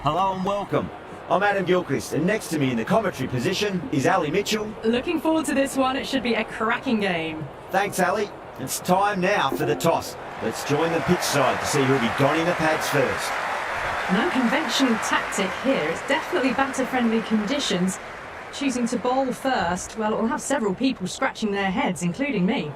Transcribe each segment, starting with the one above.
Hello and welcome. I'm Adam Gilchrist, and next to me in the commentary position is Ali Mitchell. Looking forward to this one. It should be a cracking game. Thanks, Ali. It's time now for the toss. Let's join the pitch side to see who'll be donning the pads first. No conventional tactic here. It's definitely batter-friendly conditions. Choosing to bowl first, well, it will have several people scratching their heads, including me.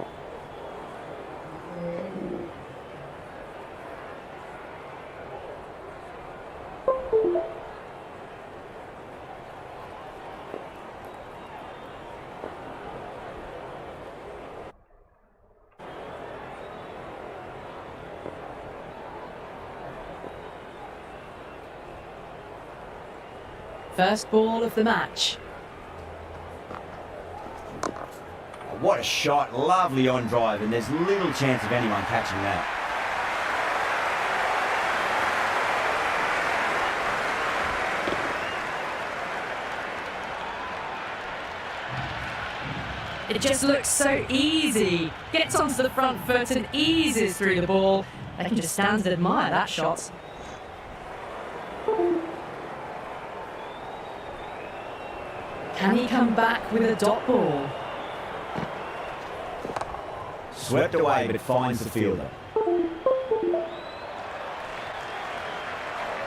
First ball of the match. What a shot, lovely on drive, and there's little chance of anyone catching that. It just looks so easy. Gets onto the front foot and eases through the ball. They can just stand and admire that shot. Can he come back with a dot ball? Swept away, but it finds the fielder.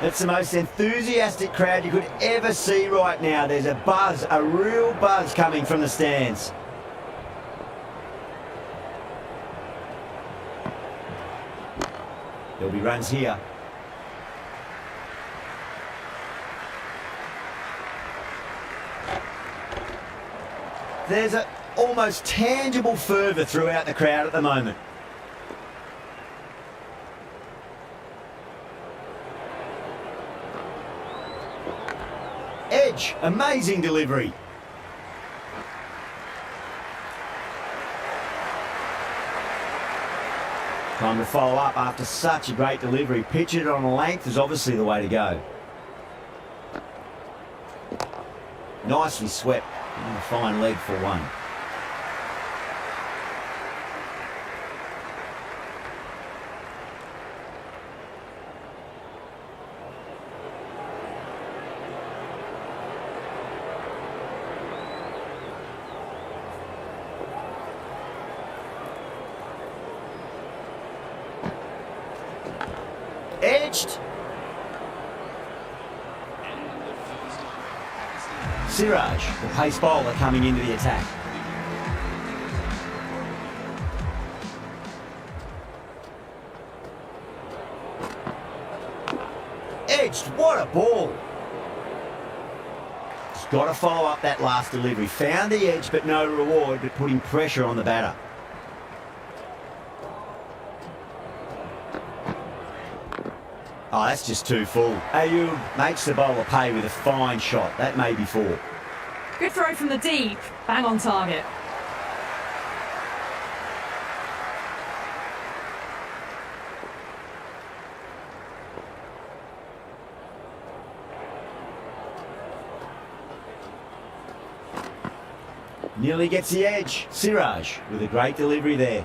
It's the most enthusiastic crowd you could ever see right now. There's a buzz, a real buzz coming from the stands. There'll be runs here. There's an almost tangible fervour throughout the crowd at the moment. Edge, amazing delivery. Time to follow up after such a great delivery. Pitch it on a length is obviously the way to go. Nicely swept. And a fine leg for one. Edged. Siraj, the pace bowler, coming into the attack. Edged, what a ball! He's got to follow up that last delivery. Found the edge, but no reward, but putting pressure on the batter. Oh, that's just too full. Ayub makes the bowler pay with a fine shot. That may be four. Good throw from the deep. Bang on target. Nearly gets the edge. Siraj with a great delivery there.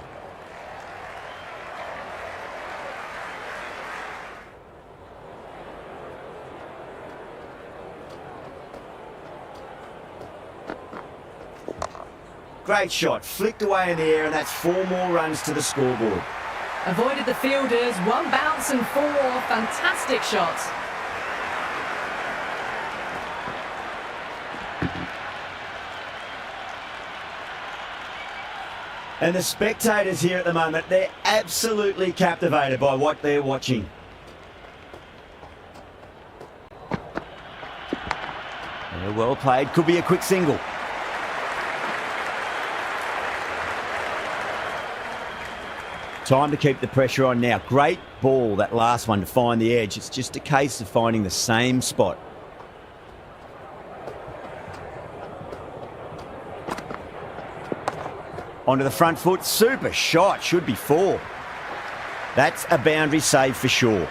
Great shot, flicked away in the air, and that's 4 more runs to the scoreboard. Avoided the fielders, 1 bounce and 4. Fantastic shots. And the spectators here at the moment, they're absolutely captivated by what they're watching. Well played, could be a quick single. Time to keep the pressure on now. Great ball, that last one, to find the edge. It's just a case of finding the same spot. Onto the front foot, super shot, should be 4. That's a boundary save for sure.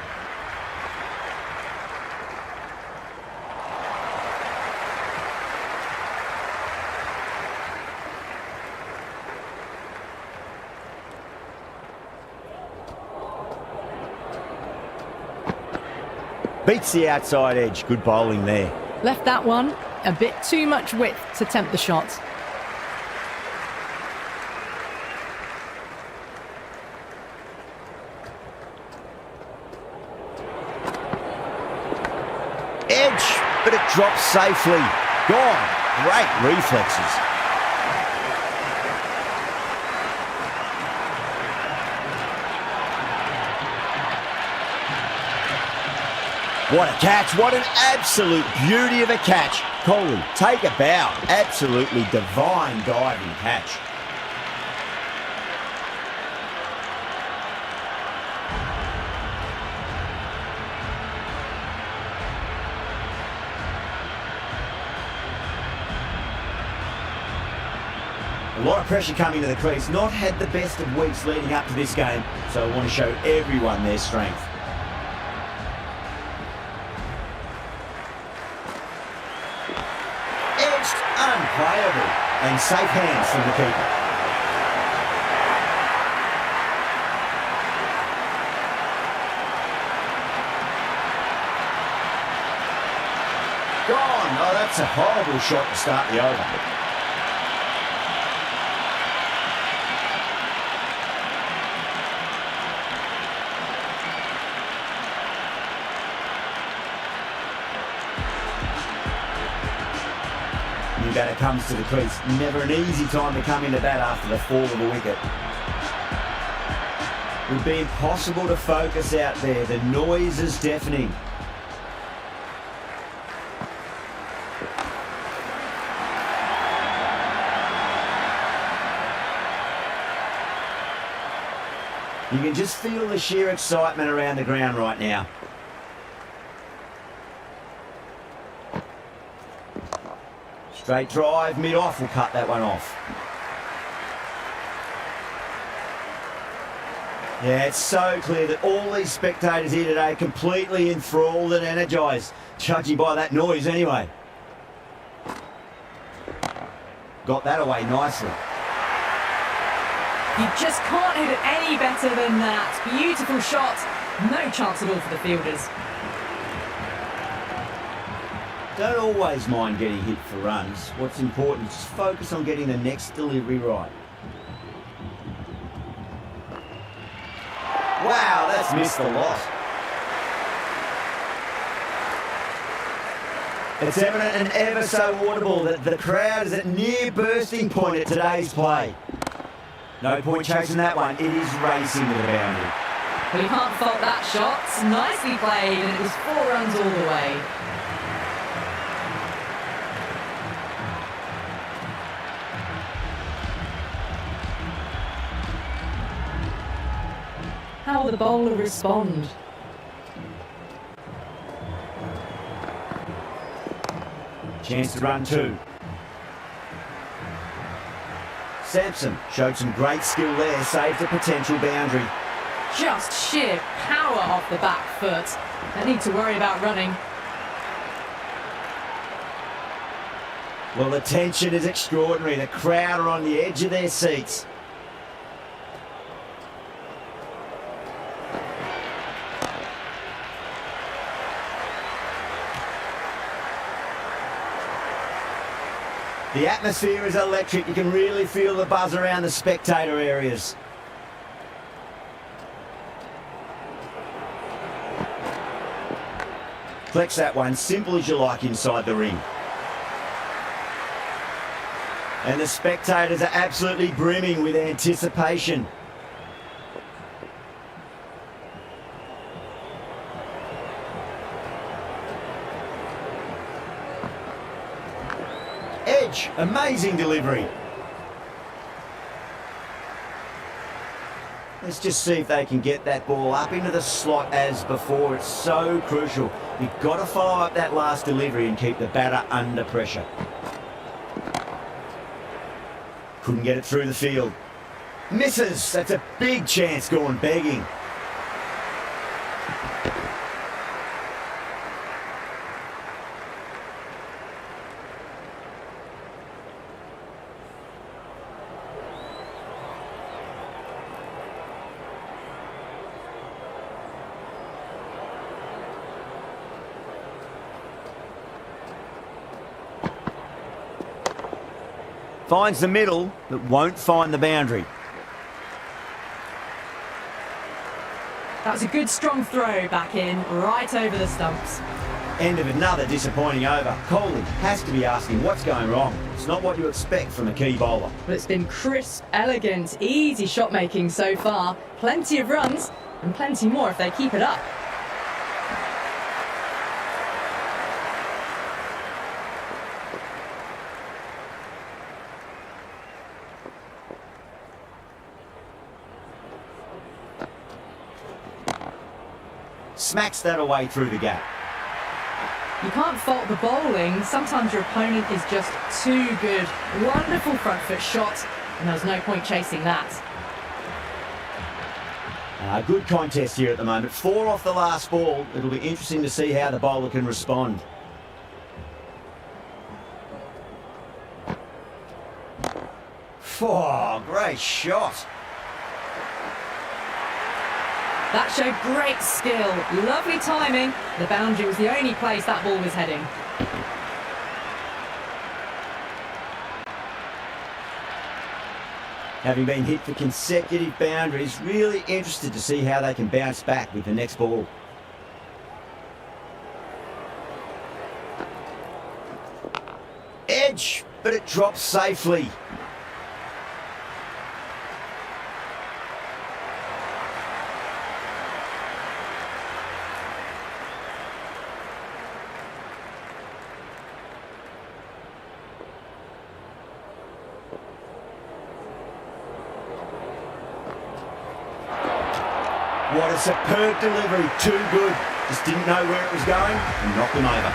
Beats the outside edge. Good bowling there. Left that one a bit too much width to tempt the shot. Edge, but it drops safely. Gone. Great reflexes. What a catch. What an absolute beauty of a catch. Coley, take a bow. Absolutely divine diving catch. A lot of pressure coming to the crease. Not had the best of weeks leading up to this game, so I want to show everyone their strength. Edged, unplayable, and safe hands from the keeper. Gone. Oh, that's a horrible shot to start the over. New batter comes to the crease. Never an easy time to come into bat after the fall of a wicket. It would be impossible to focus out there. The noise is deafening. You can just feel the sheer excitement around the ground right now. Straight drive, mid-off, will cut that one off. Yeah, it's so clear that all these spectators here today are completely enthralled and energised, judging by that noise anyway. Got that away nicely. You just can't hit it any better than that. Beautiful shot. No chance at all for the fielders. Don't always mind getting hit for runs. What's important is just focus on getting the next delivery right. Wow, that's missed a lot. It's evident and ever so audible that the crowd is at near bursting point at today's play. No point chasing that one. It is racing to the boundary. Well, you can't fault that shot. Nicely played, and it was 4 runs all the way. How will the bowler respond? Chance to run 2. Sampson showed some great skill there, saved a potential boundary. Just sheer power off the back foot. Don't need to worry about running. Well, the tension is extraordinary. The crowd are on the edge of their seats. The atmosphere is electric. You can really feel the buzz around the spectator areas. Flex that one, simple as you like inside the ring. And the spectators are absolutely brimming with anticipation. Edge, amazing delivery. Let's just see if they can get that ball up into the slot as before. It's so crucial. You've got to follow up that last delivery and keep the batter under pressure. Couldn't get it through the field. Misses. That's a big chance gone begging. Finds the middle, but won't find the boundary. That was a good strong throw back in, right over the stumps. End of another disappointing over. Coley has to be asking what's going wrong. It's not what you expect from a key bowler. But it's been crisp, elegant, easy shot making so far. Plenty of runs, and plenty more if they keep it up. Smacks that away through the gap. You can't fault the bowling. Sometimes your opponent is just too good. Wonderful front foot shot, and there's no point chasing that. Good contest here at the moment. 4 off the last ball. It'll be interesting to see how the bowler can respond. Oh, great shot. That showed great skill, lovely timing. The boundary was the only place that ball was heading. Having been hit for consecutive boundaries, really interested to see how they can bounce back with the next ball. Edge, but it drops safely. What a superb delivery, too good. Just didn't know where it was going and knocked them over.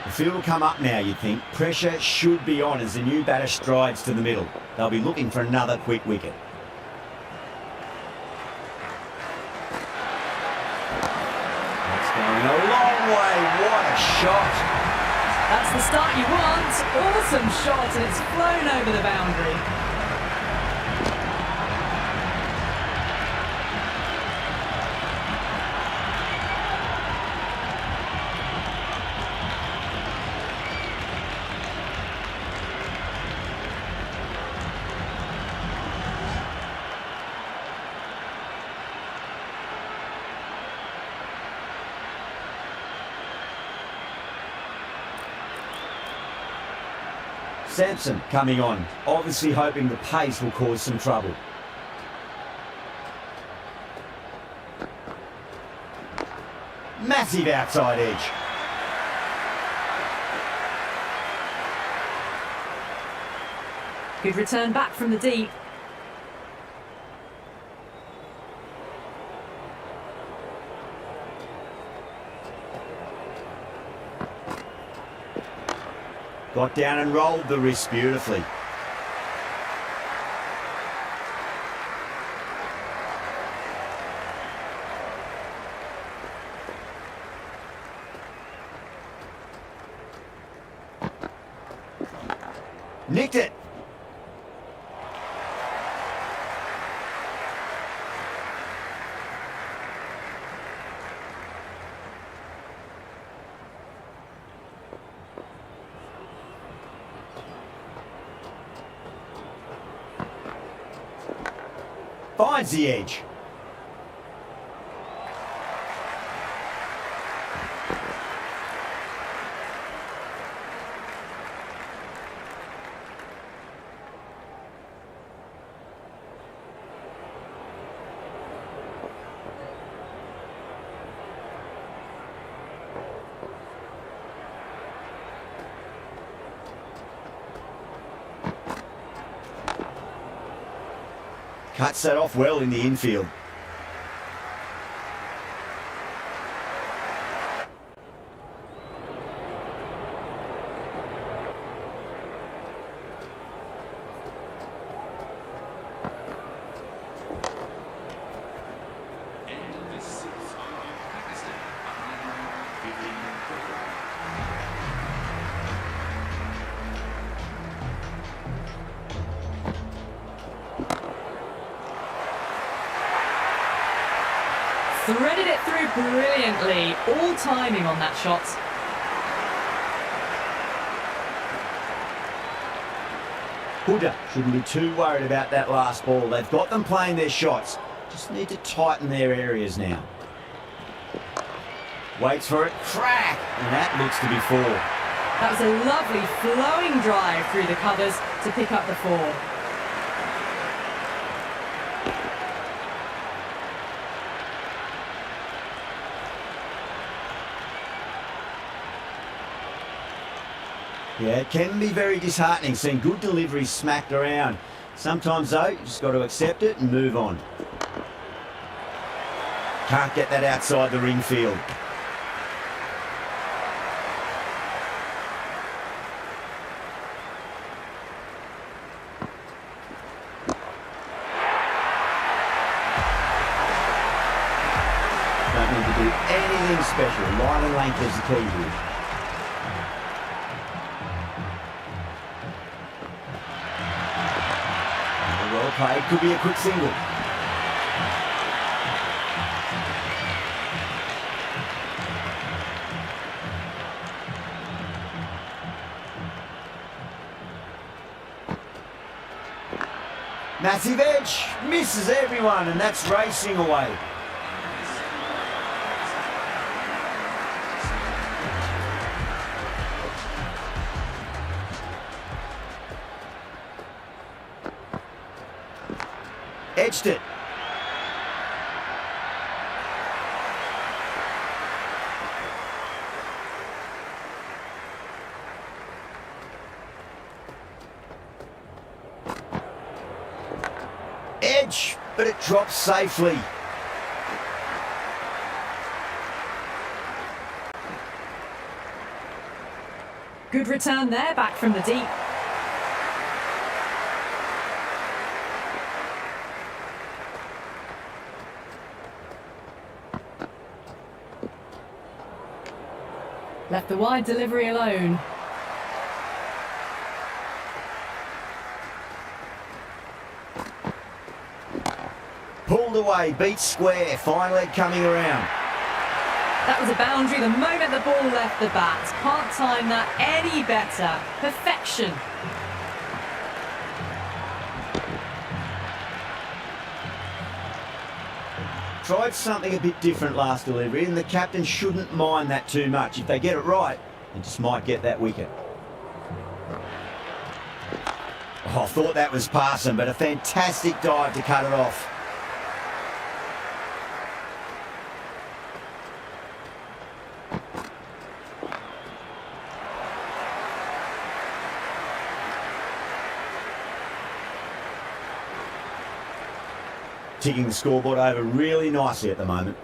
The field will come up now, you'd think. Pressure should be on as the new batter strides to the middle. They'll be looking for another quick wicket. That's going a long way. What a shot. That's the start you want. Awesome shot, and it's flown over the boundary. Sampson coming on, obviously hoping the pace will cause some trouble. Massive outside edge. Good return back from the deep. Got down and rolled the wrist beautifully. Nicked it. Finds the edge. Cuts that off well in the infield. threaded it through brilliantly. All timing on that shot. Huda shouldn't be too worried about that last ball. They've got them playing their shots. Just need to tighten their areas now. Waits for it. Crack! And that looks to be 4. That was a lovely flowing drive through the covers to pick up the 4. Yeah, it can be very disheartening seeing good deliveries smacked around. Sometimes, though, you just got to accept it and move on. Can't get that outside the ring field. Don't need to do anything special. Line and length is the key here. Well played, could be a quick single. Massive edge, misses everyone, and that's racing away. Edged it. Edge, but it drops safely. Good return there, back from the deep. Left the wide delivery alone. Pulled away, beat square, fine leg coming around. That was a boundary the moment the ball left the bat. Can't time that any better. Perfection. Tried something a bit different last delivery, and the captain shouldn't mind that too much. If they get it right, they just might get that wicket. Oh, I thought that was passing, but a fantastic dive to cut it off. Ticking the scoreboard over really nicely at the moment.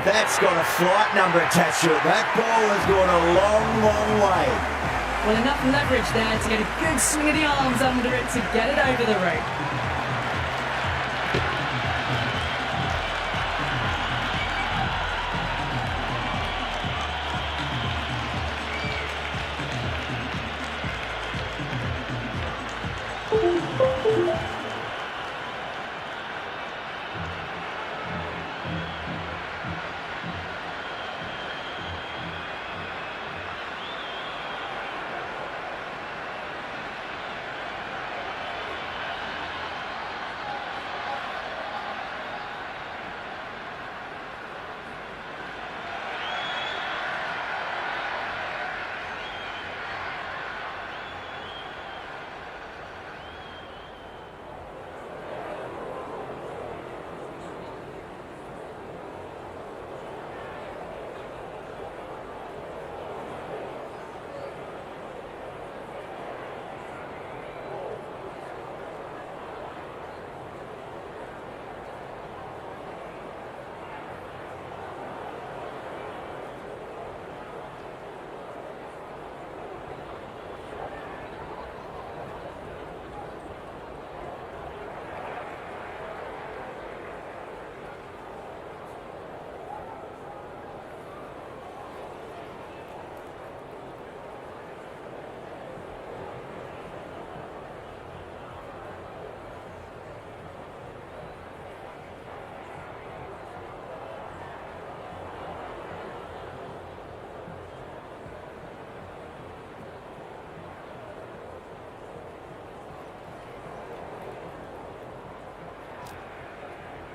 That's got a flight number attached to it. That ball has gone a long, long way. Well, enough leverage there to get a good swing of the arms under it to get it over the rope.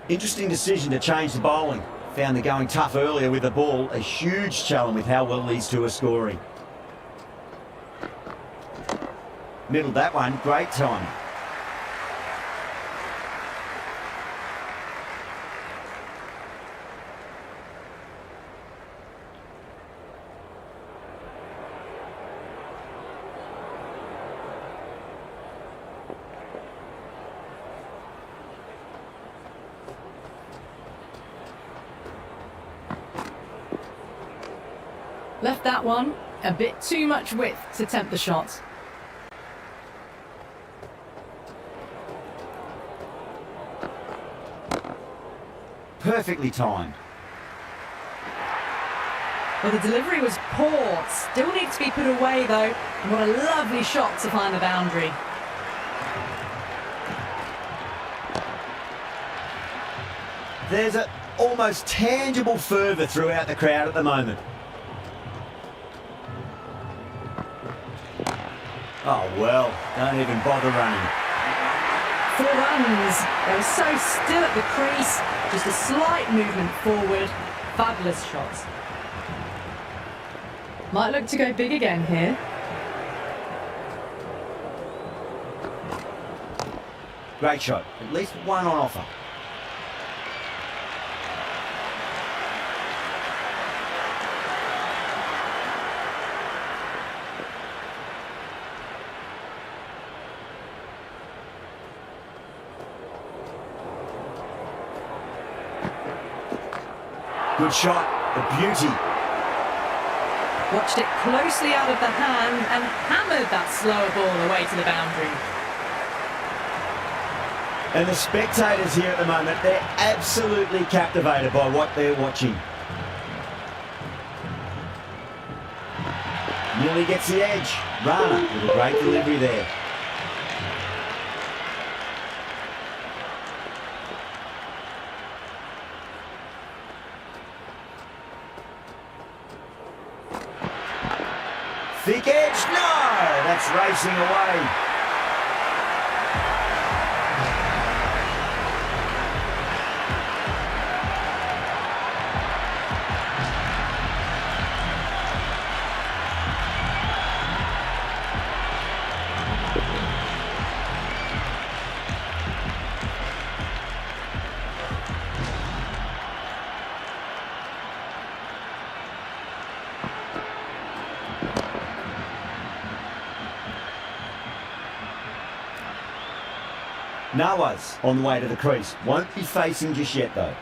Interesting decision to change the bowling. Found the going tough earlier with the ball. A huge challenge with how well these two are scoring. Middled that one, great timing. Left that one a bit too much width to tempt the shot. Perfectly timed. Well, the delivery was poor. Still needs to be put away though. And what a lovely shot to find the boundary. There's an almost tangible fervour throughout the crowd at the moment. Oh well, don't even bother running. 4 runs. They were so still at the crease. Just a slight movement forward. Fabulous shots. Might look to go big again here. Great shot. At least one on offer. Good shot, a beauty. Watched it closely out of the hand and hammered that slower ball away to the boundary. And the spectators here at the moment, they're absolutely captivated by what they're watching. Nearly gets the edge. Rana with a great delivery there. Thick edge, no! That's racing away. Nawaz on the way to the crease. Won't be facing just yet though.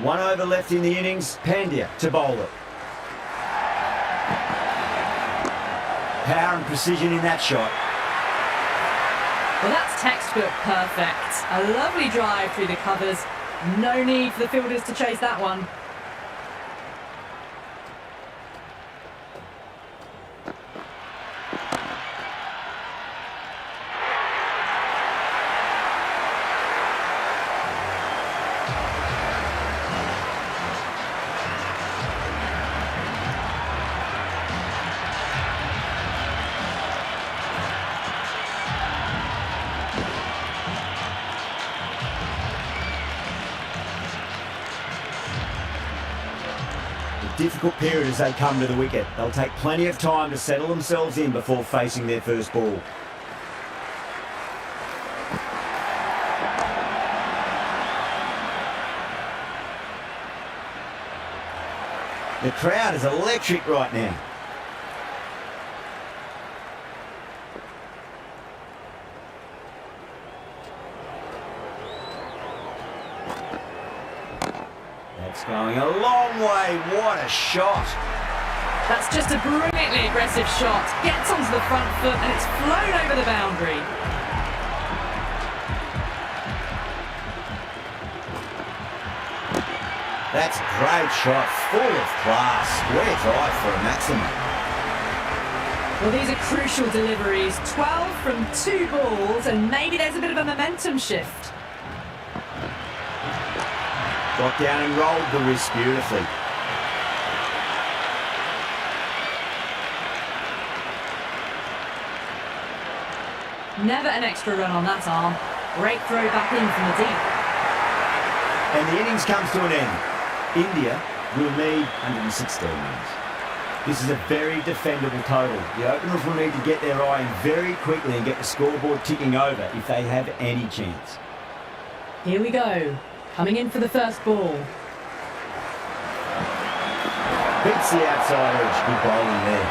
1 over left in the innings. Pandya to bowl it. Power and precision in that shot. Well, that's textbook perfect. A lovely drive through the covers. No need for the fielders to chase that one. Difficult period as they come to the wicket. They'll take plenty of time to settle themselves in before facing their first ball. The crowd is electric right now. That's going a long way. What a shot. That's just a brilliantly aggressive shot. Gets onto the front foot and it's flown over the boundary. That's a great shot. Full of class. Square drive for a maximum. Well, these are crucial deliveries. 12 from 2 balls and maybe there's a bit of a momentum shift. Got down and rolled the wrist beautifully. Never an extra run on that arm. Great throw back in from the deep. And the innings comes to an end. India will need 116 runs. This is a very defendable total. The openers will need to get their eye in very quickly and get the scoreboard ticking over if they have any chance. Here we go. Coming in for the first ball. Beats the outside edge. Good bowling there.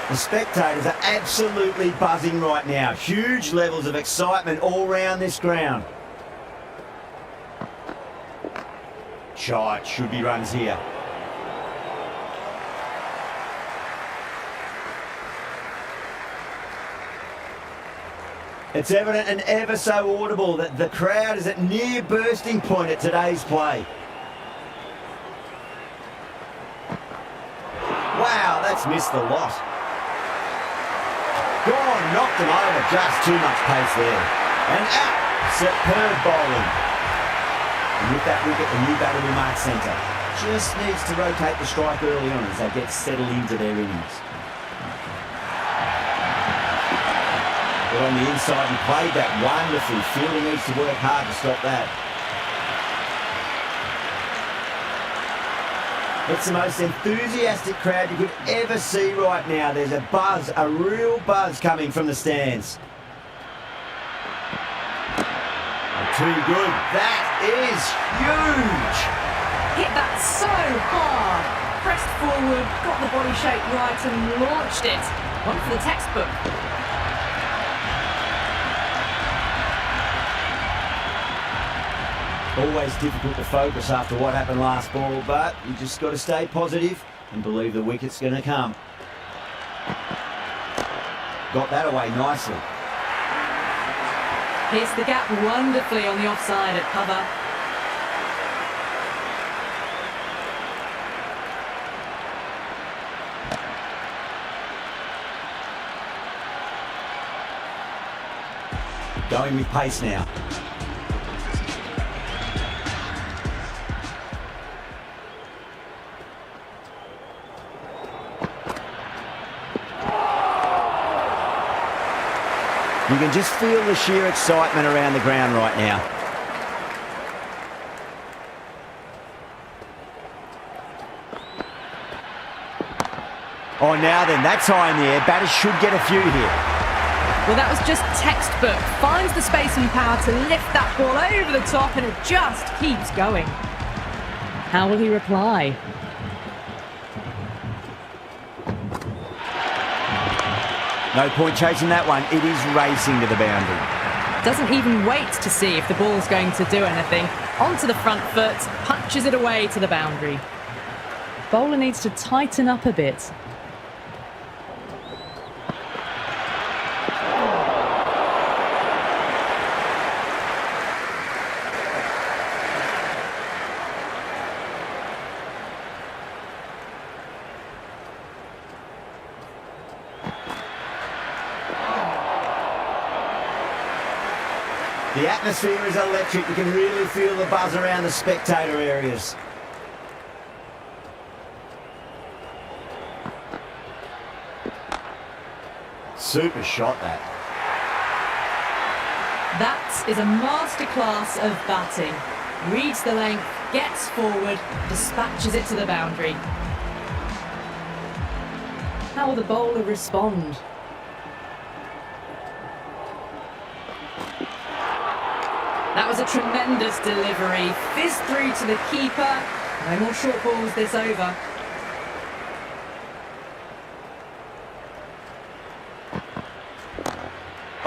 The spectators are absolutely buzzing right now. Huge levels of excitement all round this ground. Shot, should be runs here. It's evident and ever so audible that the crowd is at near bursting point at today's play. Wow, that's missed the lot. Gone, knocked him over, just too much pace there. And out, superb bowling. And with that wicket, the new batter will mark centre. Just needs to rotate the strike early on as they get settled into their innings. But on the inside, he played that wonderfully. Fielding needs to work hard to stop that. It's the most enthusiastic crowd you could ever see right now. There's a buzz, a real buzz coming from the stands. Too good. That is huge. Hit that so hard. Pressed forward, got the body shape right and launched it. One for the textbook. Always difficult to focus after what happened last ball, but you just got to stay positive and believe the wicket's going to come. Got that away nicely. Hits the gap wonderfully on the offside at cover. Going with pace now. You can just feel the sheer excitement around the ground right now. Oh, now then, that's high in the air. Batters should get a few here. Well, that was just textbook. Finds the space and power to lift that ball over the top, and it just keeps going. How will he reply? No point chasing that one. It is racing to the boundary. Doesn't even wait to see if the ball's going to do anything. Onto the front foot, punches it away to the boundary. Bowler needs to tighten up a bit. The atmosphere is electric. You can really feel the buzz around the spectator areas. Super shot, that. That is a masterclass of batting. Reads the length, gets forward, dispatches it to the boundary. How will the bowler respond? That was a tremendous delivery. Fizzed through to the keeper. No more short balls this over.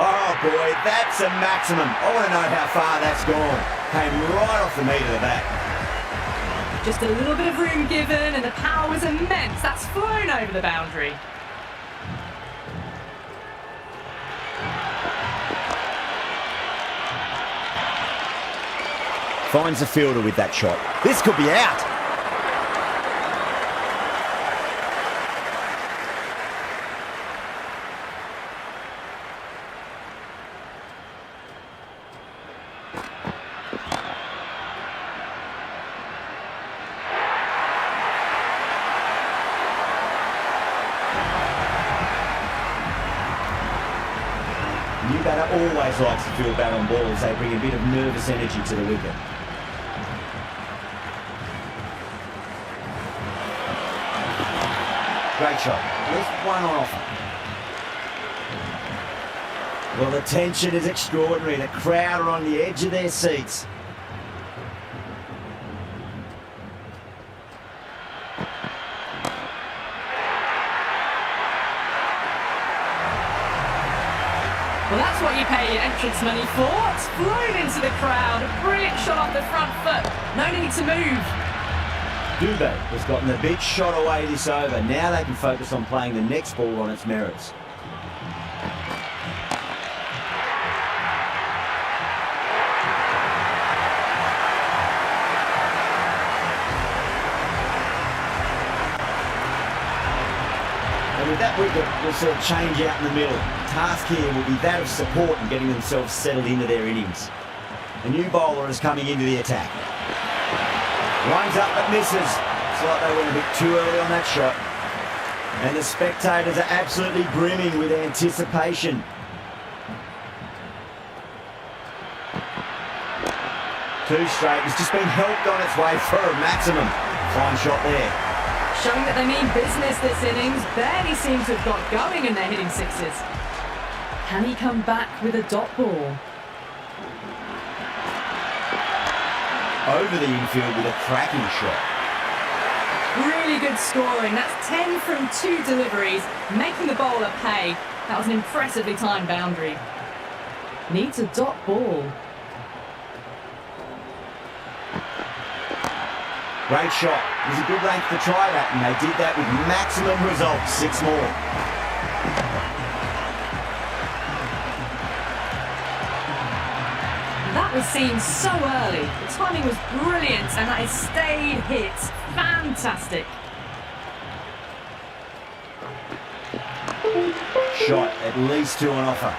Oh boy, that's a maximum. I want to know how far that's gone. Came right off the meat of the bat. Just a little bit of room given and the power was immense. That's flown over the boundary. Finds the fielder with that shot. This could be out. New batter always likes to feel bat on ball as they bring a bit of nervous energy to the wicket. Great shot. At least one on offer. Well, the tension is extraordinary. The crowd are on the edge of their seats. Well, that's what you pay your entrance money for. It's flown into the crowd. A brilliant shot off the front foot. No need to move. Dubé has gotten the big shot away this over. Now they can focus on playing the next ball on its merits. And with that wicket, we'll see a change out in the middle. The task here will be that of support and getting themselves settled into their innings. A new bowler is coming into the attack. Runs up but misses. It's like they went a bit too early on that shot. And the spectators are absolutely brimming with anticipation. Two straight. It's just been helped on its way for a maximum. Fine shot there. Showing that they mean business this innings. Barely seem to have got going and they're hitting sixes. Can he come back with a dot ball? Over the infield with a cracking shot. Really good scoring. That's 10 from 2 deliveries, making the bowler pay. That was an impressively timed boundary. Needs a dot ball. Great shot. It was a good length to try that, and they did that with maximum results. 6 more. That was seen so early. The timing was brilliant and that is stayed hit. Fantastic. Shot, at least 2 on offer.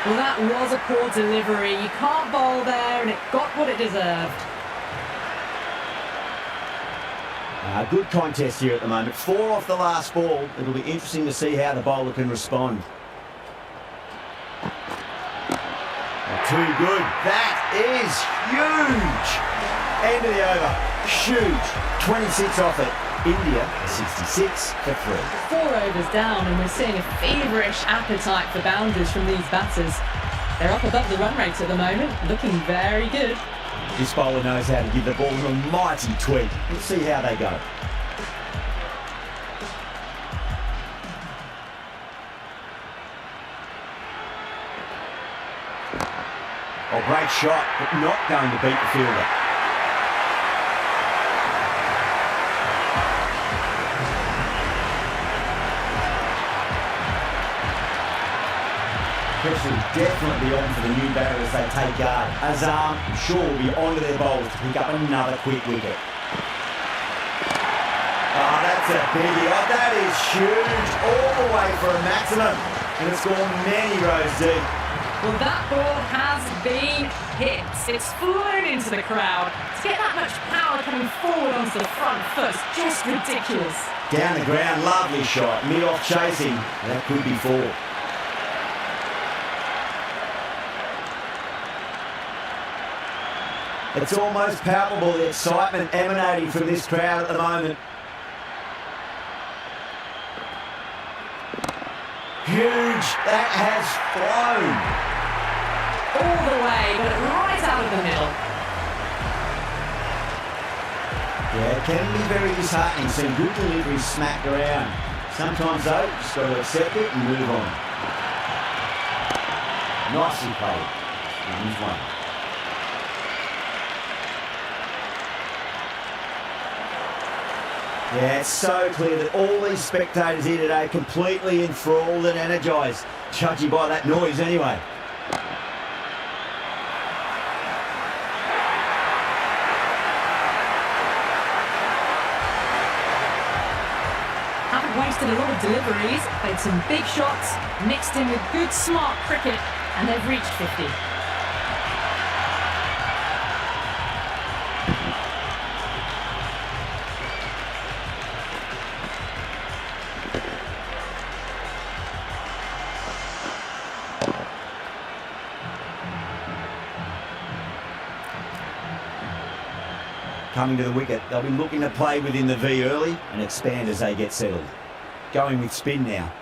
Well, that was a poor delivery. You can't bowl there and it got what it deserved. Good contest here at the moment. 4 off the last ball. It'll be interesting to see how the bowler can respond. Too good. That is huge. End of the over. Huge. 26 off it. India 66 for 3. 4 overs down and we're seeing a feverish appetite for boundaries from these batters. They're up above the run rate at the moment, looking very good. This bowler knows how to give the ball an almighty tweak. Let's see how they go. Oh, great shot, but not going to beat the fielder. Pressure will definitely be on for the new batter as they take guard. Azam, I'm sure, will be onto their bowls to pick up another quick wicket. Oh, that's a biggie. Oh, that is huge. All the way for a maximum. And it's gone many rows deep. Well, that ball has been hit. It's flown into the crowd. To get that much power coming forward onto the front foot, just ridiculous. Down the ground, lovely shot. Mid-off chasing. That could be 4. It's almost palpable, the excitement emanating from this crowd at the moment. Huge. That has flown. All the way, but right out of the middle. Yeah, it can be very disheartening seeing good deliveries smacked around. Sometimes though, just got to accept it and move on. Nicely played. Here's one. Yeah, it's so clear that all these spectators here today are completely enthralled and energised, judging by that noise anyway. Haven't wasted a lot of deliveries, played some big shots, mixed in with good smart cricket, and they've reached 50. coming to the wicket. They'll be looking to play within the V early and expand as they get settled. Going with spin now.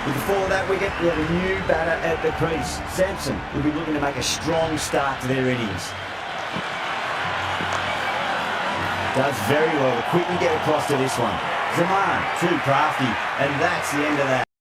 Before that wicket, we have a new batter at the crease. Sampson will be looking to make a strong start to their innings. Does very well to quickly get across to this one. Zaman, too crafty, and that's the end of that.